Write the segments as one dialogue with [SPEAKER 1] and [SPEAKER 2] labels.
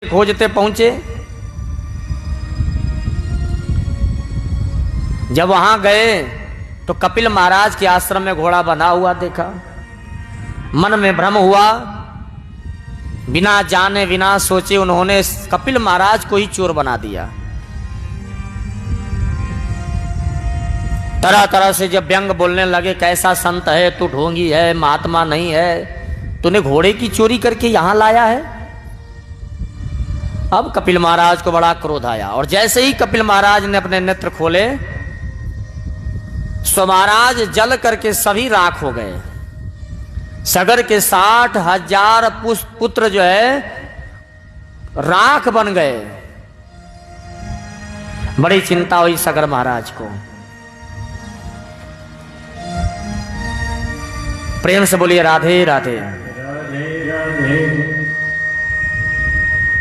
[SPEAKER 1] खोजते पहुंचे। जब वहां गए तो कपिल महाराज के आश्रम में घोड़ा बंधा हुआ देखा। मन में भ्रम हुआ, बिना जाने बिना सोचे उन्होंने कपिल महाराज को ही चोर बना दिया। तरह तरह से जब व्यंग बोलने लगे, कैसा संत है तू, ढोंगी है, महात्मा नहीं है, तूने घोड़े की चोरी करके यहां लाया है। अब कपिल महाराज को बड़ा क्रोध आया और जैसे ही कपिल महाराज ने अपने नेत्र खोले, सो महाराज जल करके सभी राख हो गए। सगर के 60,000 पुत्र जो है राख बन गए। बड़ी चिंता हुई सगर महाराज को। प्रेम से बोलिए राधे राधे।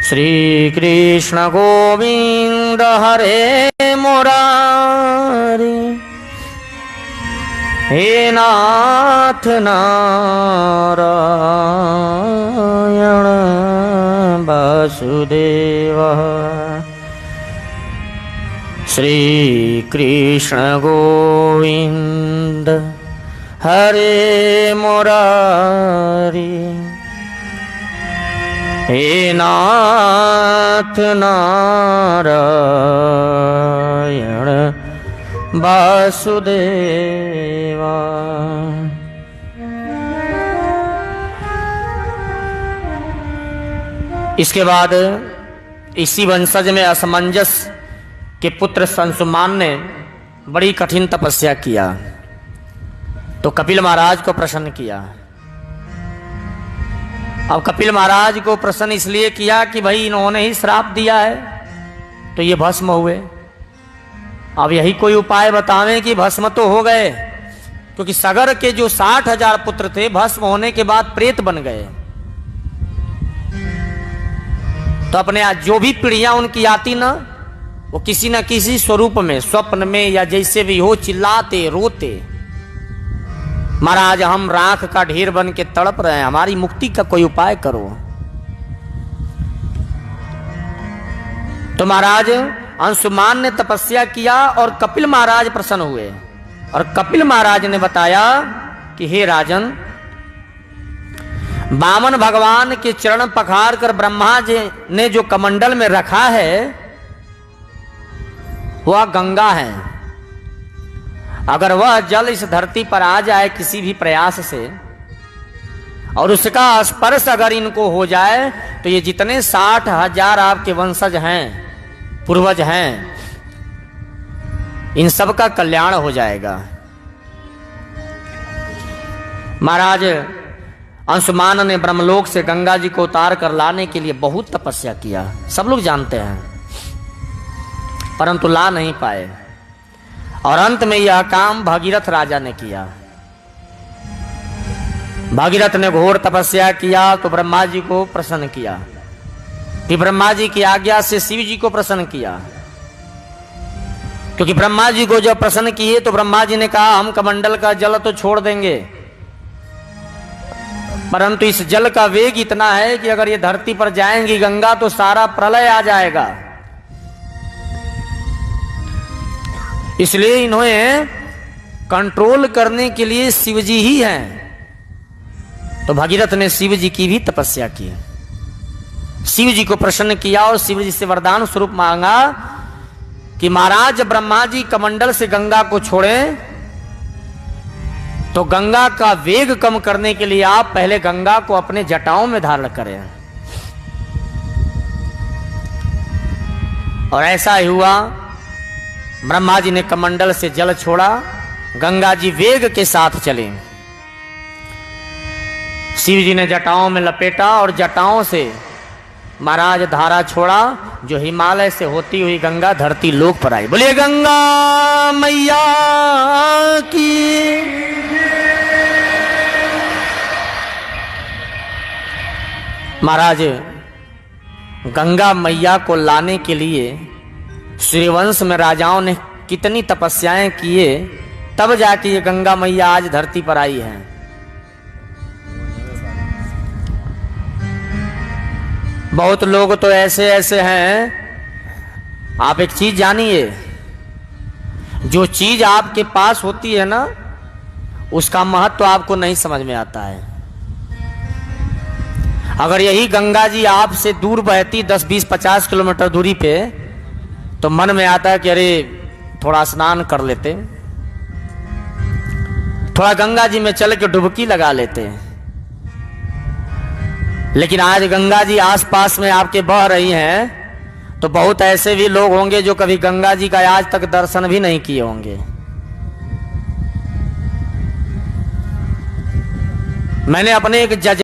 [SPEAKER 1] श्री कृष्ण गोविंद हरे मुरारी, हे नाथ नारायण वासुदेव। श्री कृष्ण गोविंद हरे मुरारी, हे नाथ नारायण वासुदेवा। इसके बाद इसी वंशज में असमंजस के पुत्र संसुमान ने बड़ी कठिन तपस्या किया तो कपिल महाराज को प्रसन्न किया। अब कपिल महाराज को प्रसन्न इसलिए किया कि भाई इन्होंने ही श्राप दिया है तो ये भस्म हुए। अब यही कोई उपाय बतावें कि भस्म तो हो गए, क्योंकि सगर के जो 60,000 पुत्र थे भस्म होने के बाद प्रेत बन गए। तो अपने जो भी पीढ़ियां उनकी आती ना, वो किसी न किसी स्वरूप में, स्वप्न में या जैसे भी हो, चिल्लाते रोते, महाराज हम राख का ढेर बन के तड़प रहे हैं, हमारी मुक्ति का कोई उपाय करो। तो महाराज अंशुमान ने तपस्या किया और कपिल महाराज प्रसन्न हुए। और कपिल महाराज ने बताया कि हे राजन, वामन भगवान के चरण पखार कर ब्रह्मा जी ने जो कमंडल में रखा है वह गंगा है। अगर वह जल इस धरती पर आ जाए किसी भी प्रयास से और उसका स्पर्श अगर इनको हो जाए तो ये जितने 60,000 आपके वंशज हैं, पूर्वज हैं, इन सब का कल्याण हो जाएगा। महाराज अंशुमान ने ब्रह्मलोक से गंगा जी को उतार कर लाने के लिए बहुत तपस्या किया, सब लोग जानते हैं, परंतु ला नहीं पाए। और अंत में यह काम भगीरथ राजा ने किया। भगीरथ ने घोर तपस्या किया तो ब्रह्मा जी को प्रसन्न किया, फिर ब्रह्मा जी की आज्ञा से शिव जी को प्रसन्न किया। क्योंकि ब्रह्मा जी को जब प्रसन्न किए तो ब्रह्मा जी ने कहा हम कमंडल का जल तो छोड़ देंगे, परंतु इस जल का वेग इतना है कि अगर ये धरती पर जाएंगी गंगा तो सारा प्रलय आ जाएगा। इसलिए इन्हें कंट्रोल करने के लिए शिव जी ही हैं। तो भगीरथ ने शिव जी की भी तपस्या की, शिव जी को प्रसन्न किया और शिव जी से वरदान स्वरूप मांगा कि महाराज ब्रह्मा जी कमंडल से गंगा को छोड़ें तो गंगा का वेग कम करने के लिए आप पहले गंगा को अपने जटाओं में धारण करें। और ऐसा ही हुआ, ब्रह्मा जी ने कमंडल से जल छोड़ा, गंगा जी वेग के साथ चले, शिव जी ने जटाओं में लपेटा और जटाओं से महाराज धारा छोड़ा, जो हिमालय से होती हुई गंगा धरती लोक पर आई। बोलिए गंगा मैया की। महाराज गंगा मैया को लाने के लिए सूर्यवंश में राजाओं ने कितनी तपस्याएं किए, तब जाके ये गंगा मैया आज धरती पर आई है। बहुत लोग तो ऐसे ऐसे हैं, आप एक चीज जानिए, जो चीज आपके पास होती है ना, उसका महत्व तो आपको नहीं समझ में आता है। अगर यही गंगा जी आपसे दूर बहती 10, 20, 50 किलोमीटर दूरी पे, तो मन में आता है कि अरे थोड़ा स्नान कर लेते, थोड़ा गंगा जी में चल के डुबकी लगा लेते। लेकिन आज गंगा जी आसपास में आपके बह रही हैं, तो बहुत ऐसे भी लोग होंगे जो कभी गंगा जी का आज तक दर्शन भी नहीं किए होंगे। मैंने अपने एक जज